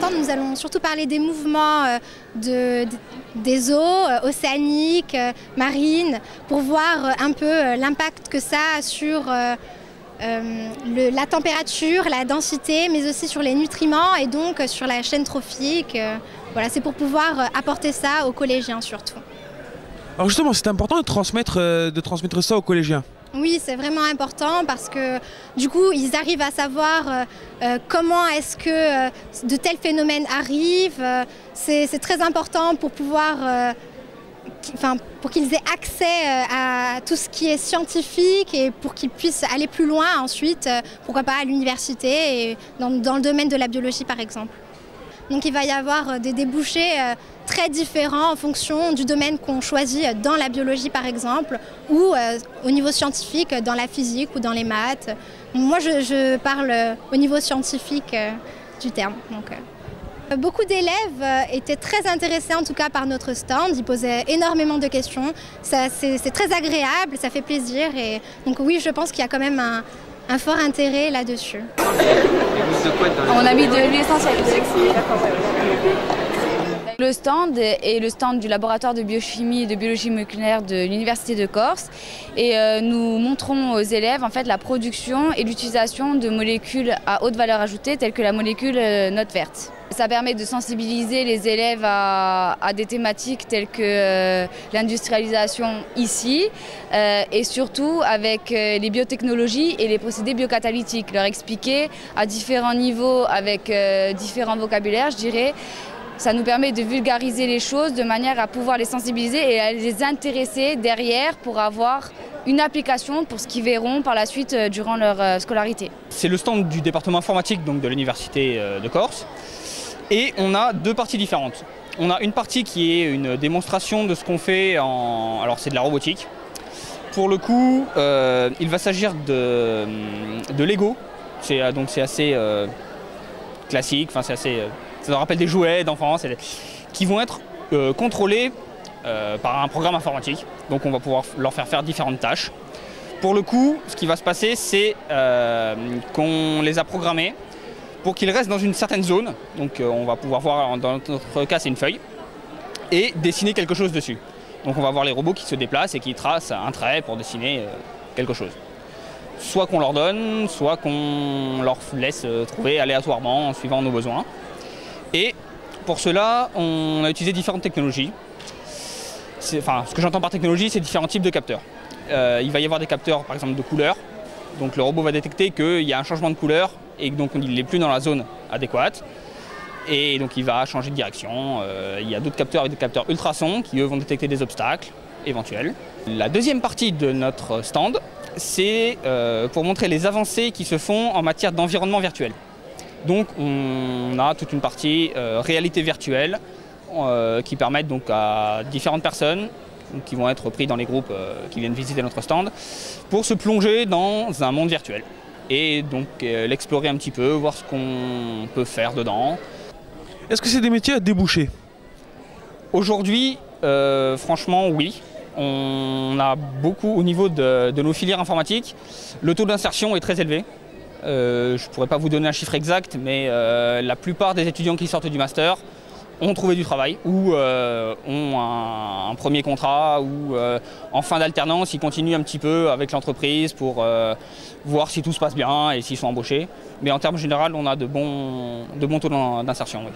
stand, nous allons surtout parler des mouvements des eaux océaniques, marines, pour voir un peu l'impact que ça a sur la température, la densité, mais aussi sur les nutriments et donc sur la chaîne trophique. Voilà, c'est pour pouvoir apporter ça aux collégiens surtout. Alors justement, c'est important de transmettre ça aux collégiens. Oui, c'est vraiment important parce que du coup, ils arrivent à savoir comment est-ce que de tels phénomènes arrivent. C'est très important pour pouvoir, pour qu'ils aient accès à tout ce qui est scientifique et pour qu'ils puissent aller plus loin ensuite, pourquoi pas à l'université et dans le domaine de la biologie par exemple. Donc il va y avoir des débouchés très différents en fonction du domaine qu'on choisit dans la biologie par exemple ou au niveau scientifique dans la physique ou dans les maths. Moi je parle au niveau scientifique du terme. Beaucoup d'élèves étaient très intéressés en tout cas par notre stand, ils posaient énormément de questions, c'est très agréable, ça fait plaisir et donc oui je pense qu'il y a quand même un fort intérêt là-dessus. On a mis de l'huile essentielle. Le stand est le stand du laboratoire de biochimie et de biologie moléculaire de l'Université de Corse et nous montrons aux élèves en fait, la production et l'utilisation de molécules à haute valeur ajoutée telles que la molécule note verte. Ça permet de sensibiliser les élèves à des thématiques telles que l'industrialisation ici et surtout avec les biotechnologies et les procédés biocatalytiques. Leur expliquer à différents niveaux avec différents vocabulaires, je dirais. Ça nous permet de vulgariser les choses de manière à pouvoir les sensibiliser et à les intéresser derrière pour avoir une application pour ce qu'ils verront par la suite durant leur scolarité. C'est le stand du département informatique donc de l'Université de Corse et on a deux parties différentes. On a une partie qui est une démonstration de ce qu'on fait alors c'est de la robotique. Pour le coup, il va s'agir de Lego. C'est assez classique, c'est assez... Ça nous rappelle des jouets d'enfance qui vont être contrôlés par un programme informatique. Donc on va pouvoir leur faire différentes tâches. Pour le coup, ce qui va se passer, c'est qu'on les a programmés pour qu'ils restent dans une certaine zone. Donc on va pouvoir voir, dans notre cas c'est une feuille, et dessiner quelque chose dessus. Donc on va voir les robots qui se déplacent et qui tracent un trait pour dessiner quelque chose. Soit qu'on leur donne, soit qu'on leur laisse trouver aléatoirement en suivant nos besoins. Et pour cela, on a utilisé différentes technologies. Ce que j'entends par technologie, c'est différents types de capteurs. Il va y avoir des capteurs, par exemple, de couleur. Donc le robot va détecter qu'il y a un changement de couleur et donc il n'est plus dans la zone adéquate. Et donc il va changer de direction. Il y a d'autres capteurs avec des capteurs ultrasons qui, eux, vont détecter des obstacles éventuels. La deuxième partie de notre stand, c'est pour montrer les avancées qui se font en matière d'environnement virtuel. Donc on a toute une partie réalité virtuelle qui permettent donc à différentes personnes qui vont être pris dans les groupes qui viennent visiter notre stand pour se plonger dans un monde virtuel et donc l'explorer un petit peu, voir ce qu'on peut faire dedans. Est-ce que c'est des métiers à déboucher? Aujourd'hui, franchement oui. On a beaucoup au niveau de nos filières informatiques, le taux d'insertion est très élevé. Je ne pourrais pas vous donner un chiffre exact, mais la plupart des étudiants qui sortent du master ont trouvé du travail ou ont un premier contrat ou en fin d'alternance, ils continuent un petit peu avec l'entreprise pour voir si tout se passe bien et s'ils sont embauchés. Mais en termes généraux, on a de bons taux d'insertion. Oui.